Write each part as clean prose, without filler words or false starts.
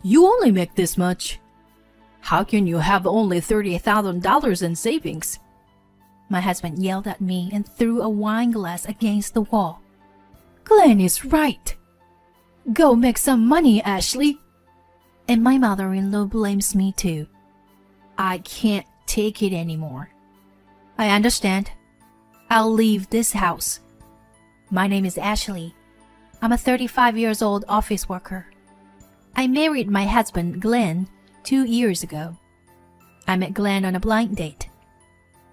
You only make this much. How can you have only $30,000 in savings? My husband yelled at me and threw a wine glass against the wall. Glenn is right. Go make some money, Ashley. And my mother-in-law blames me too. I can't take it anymore. I understand. I'll leave this house. My name is Ashley. I'm a 35 years old office worker. I married my husband, Glenn, 2 years ago. I met Glenn on a blind date.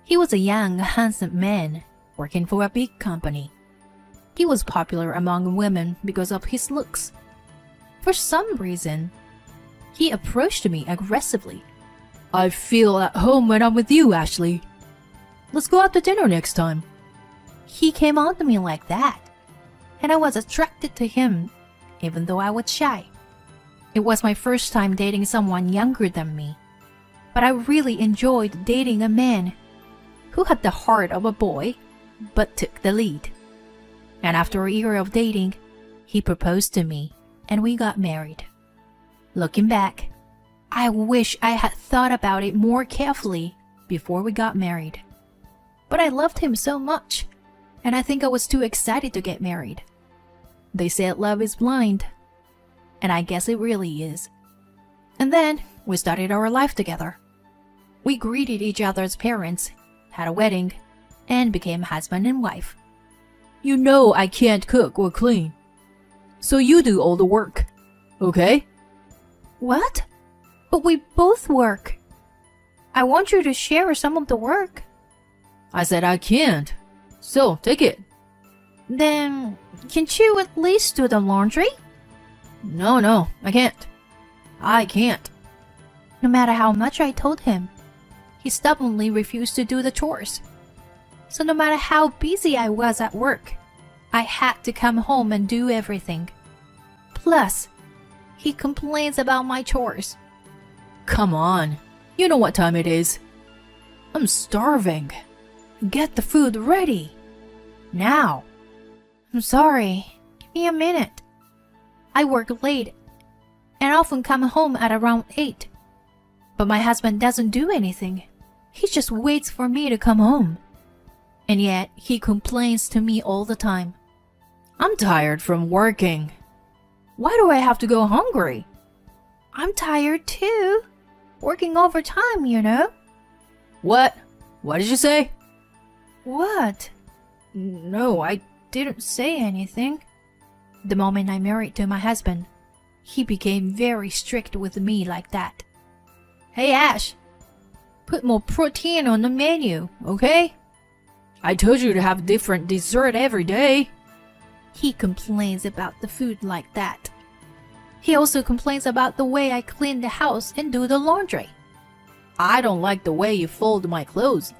He was a young, handsome man working for a big company. He was popular among women because of his looks. For some reason, he approached me aggressively. I feel at home when I'm with you, Ashley. Let's go out to dinner next time. He came on to me like that, and I was attracted to him, even though I was shy. It was my first time dating someone younger than me, but I really enjoyed dating a man who had the heart of a boy, but took the lead. And after a year of dating, he proposed to me, and we got married. Looking back, I wish I had thought about it more carefully before we got married. But I loved him so much, and I think I was too excited to get married. They said love is blind, and I guess it really is. And then we started our life together. We greeted each other's parents, had a wedding, and became husband and wife. You know I can't cook or clean, so you do all the work, okay? What? But we both work. I want you to share some of the work. I said I can't, so take it. Then, can't you at least do the laundry? No, I can't. I can't. No matter how much I told him, he stubbornly refused to do the chores. So no matter how busy I was at work, I had to come home and do everything. Plus, he complains about my chores. Come on, you know what time it is. I'm starving. Get the food ready. Now. I'm sorry. Give me a minute. I work late and often come home at around 8. But my husband doesn't do anything. He just waits for me to come home. And yet, he complains to me all the time. I'm tired from working. Why do I have to go hungry? I'm tired too. Working overtime, you know. What? What did you say? What? No, I didn't say anything. The moment I married to my husband, he became very strict with me like that. Hey Ash, put more protein on the menu, okay? I told you to have different dessert every day. He complains about the food like that. He also complains about the way I clean the house and do the laundry. I don't like the way you fold my clothes.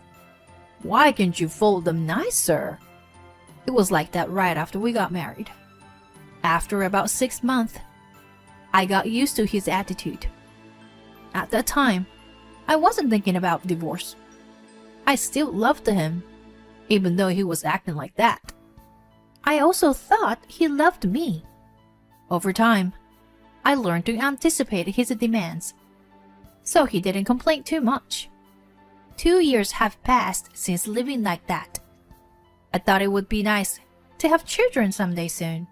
Why can't you fold them nicer? It was like that right after we got married. After about 6 months, I got used to his attitude. At that time, I wasn't thinking about divorce. I still loved him, even though he was acting like that. I also thought he loved me. Over time, I learned to anticipate his demands, so he didn't complain too much. 2 years have passed since living like that. I thought it would be nice to have children someday soon.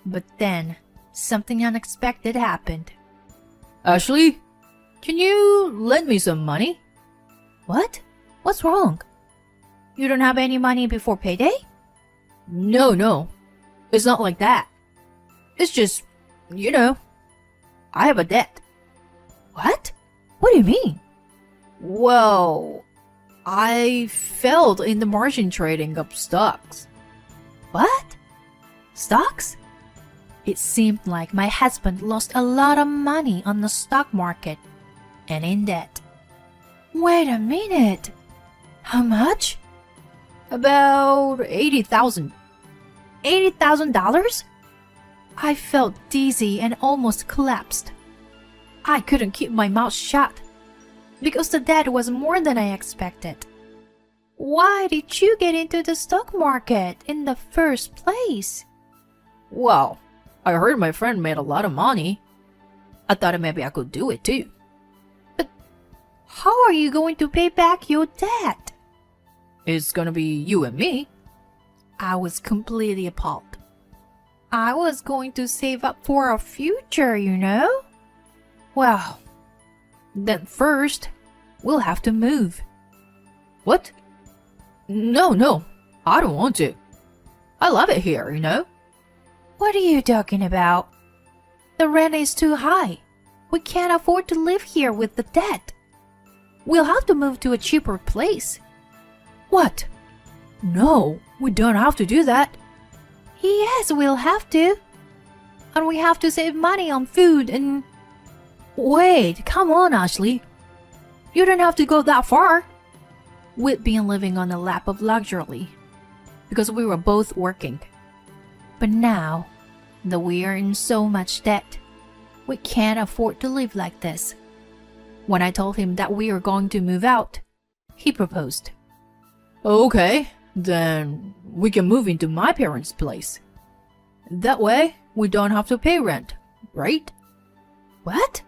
But then, something unexpected happened. Ashley, can you lend me some money? What? What's wrong? You don't have any money before payday? No. It's not like that. It's just, I have a debt. What? What do you mean? Well, I failed in the margin trading of stocks. What? Stocks? It seemed like my husband lost a lot of money on the stock market and in debt. Wait a minute. How much? About $80,000. $80,000? I felt dizzy and almost collapsed. I couldn't keep my mouth shut because the debt was more than I expected. Why did you get into the stock market in the first place? Well, I heard my friend made a lot of money. I thought maybe I could do it too. How are you going to pay back your debt? It's gonna be you and me. I was completely appalled. I was going to save up for our future, you know? Well, then first, we'll have to move. What? No, I don't want to. I love it here, you know? What are you talking about? The rent is too high. We can't afford to live here with the debt. We'll have to move to a cheaper place. What? No, we don't have to do that. Yes, we'll have to. And we have to save money on food and... Wait, come on, Ashley. You don't have to go that far. We'd been living on the lap of luxury because we were both working. But now that we are in so much debt, we can't afford to live like this. When I told him that we are going to move out, he proposed. Okay, then we can move into my parents' place. That way, we don't have to pay rent, right? What?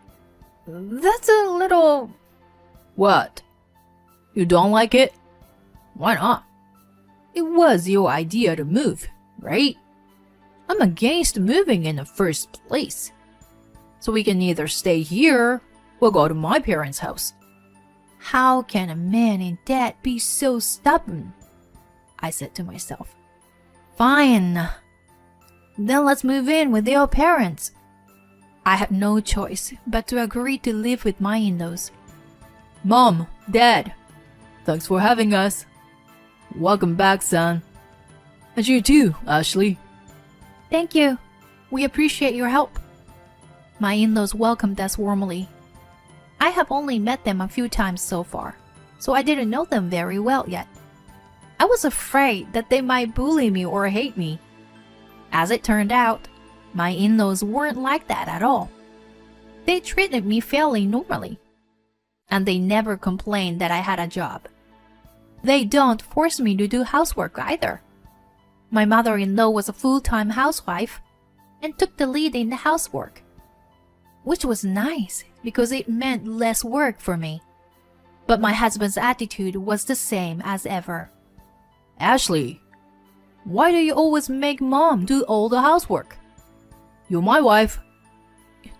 That's a little... What? You don't like it? Why not? It was your idea to move, right? I'm against moving in the first place. So we can either stay here or go to my parents' house. How can a man in debt be so stubborn? I said to myself. Fine. Then let's move in with your parents. I had no choice but to agree to live with my in-laws. Mom, Dad, thanks for having us. Welcome back, son. And you too, Ashley. Thank you. We appreciate your help. My in-laws welcomed us warmly. I have only met them a few times so far, so I didn't know them very well yet. I was afraid that they might bully me or hate me. As it turned out, my in-laws weren't like that at all. They treated me fairly normally. And they never complained that I had a job. They don't force me to do housework either. My mother-in-law was a full-time housewife and took the lead in the housework, which was nice because it meant less work for me. But my husband's attitude was the same as ever. Ashley, why do you always make Mom do all the housework? You're my wife.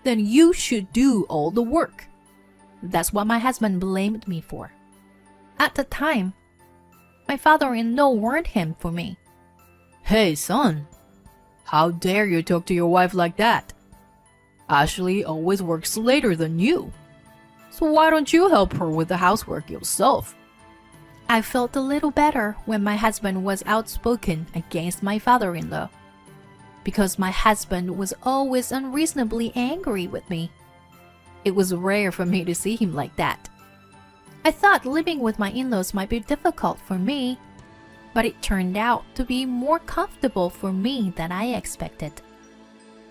Then you should do all the work. That's what my husband blamed me for. At the time, my father-in-law warned him for me. Hey, son, how dare you talk to your wife like that? Ashley always works later than you. So why don't you help her with the housework yourself? I felt a little better when my husband was outspoken against my father-in-law, because my husband was always unreasonably angry with me. It was rare for me to see him like that. I thought living with my in-laws might be difficult for me, but it turned out to be more comfortable for me than I expected.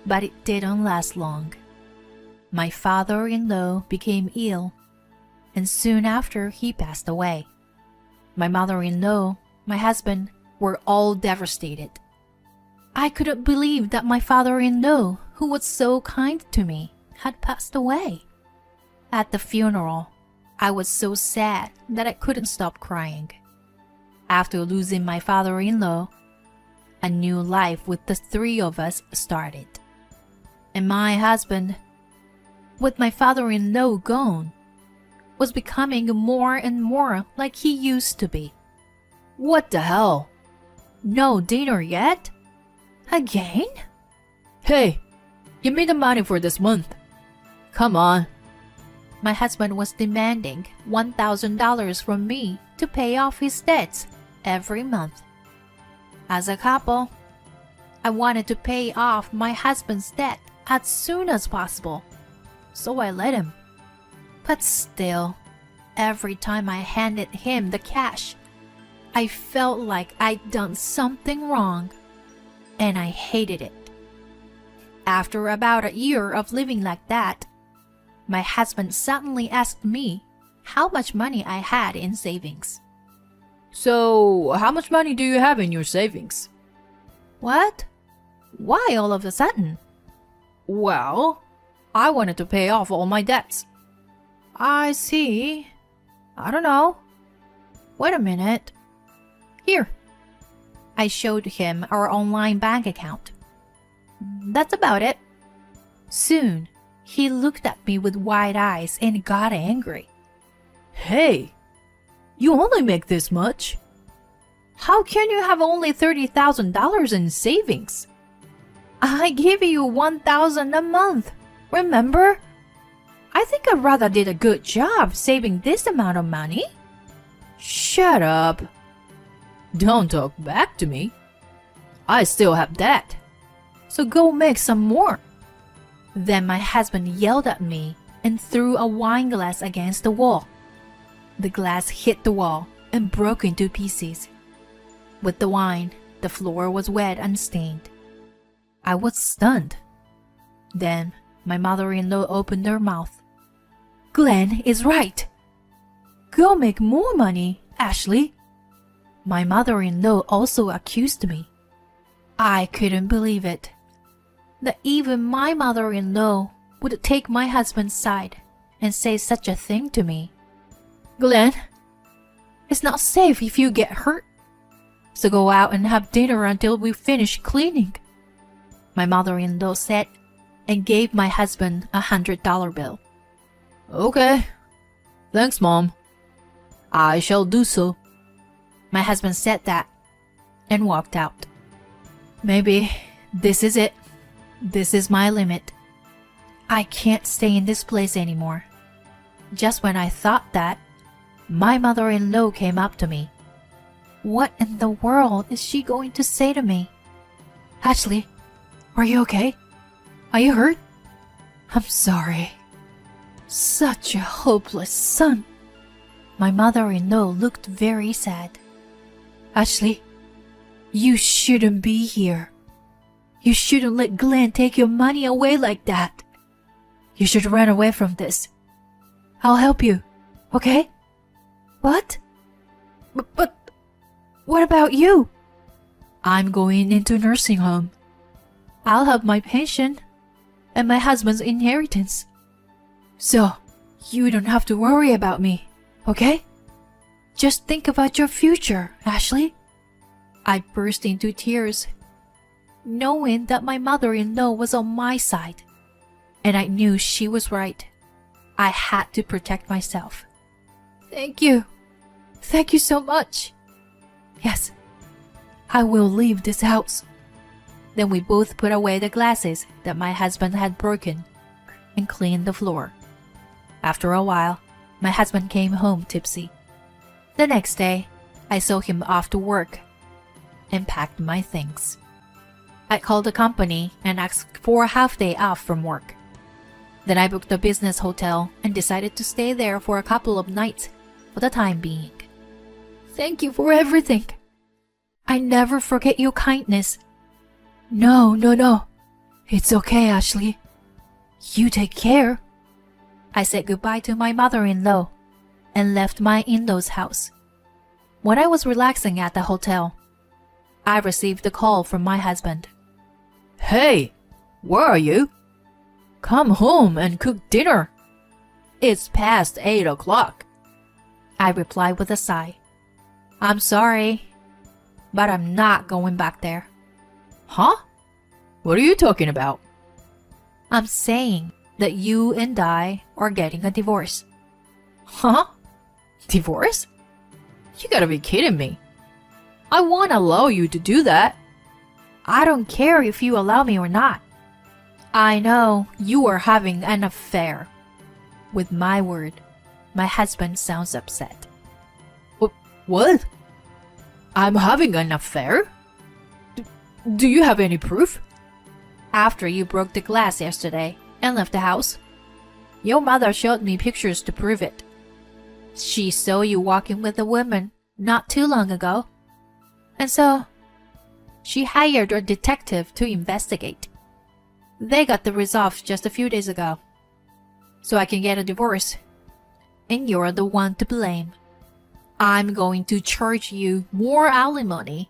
But it didn't last long. My father-in-law became ill, and soon after he passed away. My mother-in-law, my husband, were all devastated. I couldn't believe that my father-in-law, who was so kind to me, had passed away. At the funeral, I was so sad that I couldn't stop crying. After losing my father-in-law, a new life with the three of us started. And my husband, with my father-in-law gone, was becoming more and more like he used to be. What the hell? No dinner yet? Again? Hey, give me the money for this month. Come on. My husband was demanding $1,000 from me to pay off his debts every month. As a couple, I wanted to pay off my husband's debt as soon as possible, so I let him. But still, every time I handed him the cash, I felt like I'd done something wrong, and I hated it. After about a year of living like that, my husband suddenly asked me how much money I had in savings. So, how much money do you have in your savings? What? Why all of a sudden? Well, I wanted to pay off all my debts. I see. I don't know. Wait a minute. Here. I showed him our online bank account. That's about it. Soon, he looked at me with wide eyes and got angry. Hey, you only make this much. How can you have only $30,000 in savings? I give you $1,000 a month, remember? I think I rather did a good job saving this amount of money. Shut up. Don't talk back to me. I still have debt. So go make some more. Then my husband yelled at me and threw a wine glass against the wall. The glass hit the wall and broke into pieces. With the wine, the floor was wet and stained. I was stunned. Then my mother-in-law opened her mouth. Glenn is right. Go make more money, Ashley. My mother-in-law also accused me. I couldn't believe it. That even my mother-in-law would take my husband's side and say such a thing to me. Glenn, it's not safe if you get hurt. So go out and have dinner until we finish cleaning, my mother-in-law said, and gave my husband $100 bill. Okay. Thanks, Mom. I shall do so. My husband said that and walked out. Maybe this is it. This is my limit. I can't stay in this place anymore. Just when I thought that, my mother-in-law came up to me. What in the world is she going to say to me? Ashley, are you okay? Are you hurt? I'm sorry. Such a hopeless son. My mother-in-law looked very sad. Ashley, you shouldn't be here. You shouldn't let Glenn take your money away like that. You should run away from this. I'll help you, okay? What? But what about you? I'm going into nursing home. I'll have my pension and my husband's inheritance. So, you don't have to worry about me, okay? Just think about your future, Ashley. I burst into tears, knowing that my mother-in-law was on my side. And I knew she was right. I had to protect myself. Thank you. Thank you so much. Yes, I will leave this house. Then we both put away the glasses that my husband had broken and cleaned the floor. After a while, my husband came home tipsy. The next day, I saw him off to work and packed my things. I called the company and asked for a half day off from work. Then I booked a business hotel and decided to stay there for a couple of nights for the time being. Thank you for everything. I never forget your kindness. No. It's okay, Ashley. You take care. I said goodbye to my mother-in-law and left my in-laws' house. When I was relaxing at the hotel, I received a call from my husband. Hey, where are you? Come home and cook dinner. It's past 8 o'clock. I replied with a sigh. I'm sorry, but I'm not going back there. Huh? What are you talking about? I'm saying that you and I are getting a divorce. Huh? Divorce? You gotta be kidding me. I won't allow you to do that. I don't care if you allow me or not. I know you are having an affair. With my word, my husband sounds upset. What? I'm having an affair? Do you have any proof? After you broke the glass yesterday and left the house, your mother showed me pictures to prove it. She saw you walking with a woman not too long ago. And so, she hired a detective to investigate. They got the results just a few days ago. So I can get a divorce. And you're the one to blame. I'm going to charge you more alimony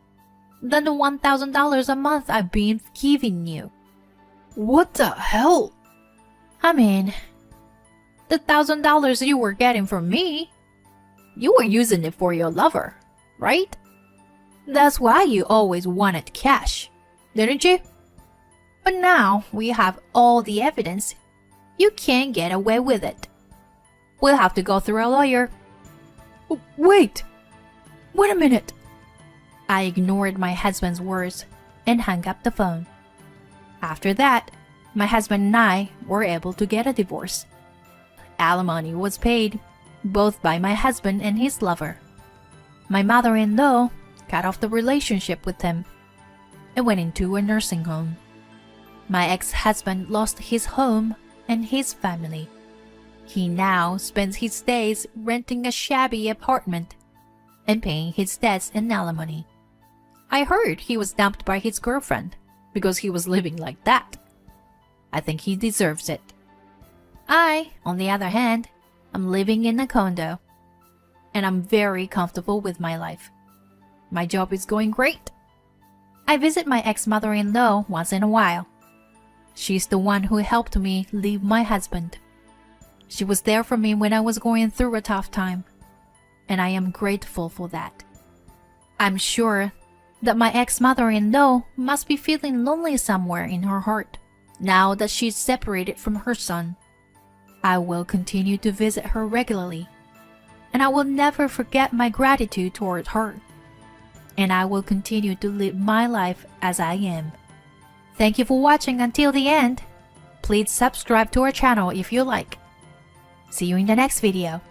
than the $1,000 a month I've been giving you. What the hell? I mean, the $1,000 you were getting from me, you were using it for your lover, right? That's why you always wanted cash, didn't you? But now we have all the evidence. You can't get away with it. We'll have to go through a lawyer. Wait a minute. I ignored my husband's words and hung up the phone. After that, my husband and I were able to get a divorce. Alimony was paid, both by my husband and his lover. My mother-in-law cut off the relationship with him and went into a nursing home. My ex-husband lost his home and his family. He now spends his days renting a shabby apartment and paying his debts and alimony. I heard he was dumped by his girlfriend because he was living like that. I think he deserves it. I, on the other hand, am living in a condo, and I'm very comfortable with my life. My job is going great. I visit my ex-mother-in-law once in a while. She's the one who helped me leave my husband. She was there for me when I was going through a tough time, and I am grateful for that. I'm sure that my ex-mother-in-law must be feeling lonely somewhere in her heart now that she's separated from her son. I will continue to visit her regularly, and I will never forget my gratitude toward her. And I will continue to live my life as I am. Thank you for watching until the end. Please subscribe to our channel if you like. See you in the next video.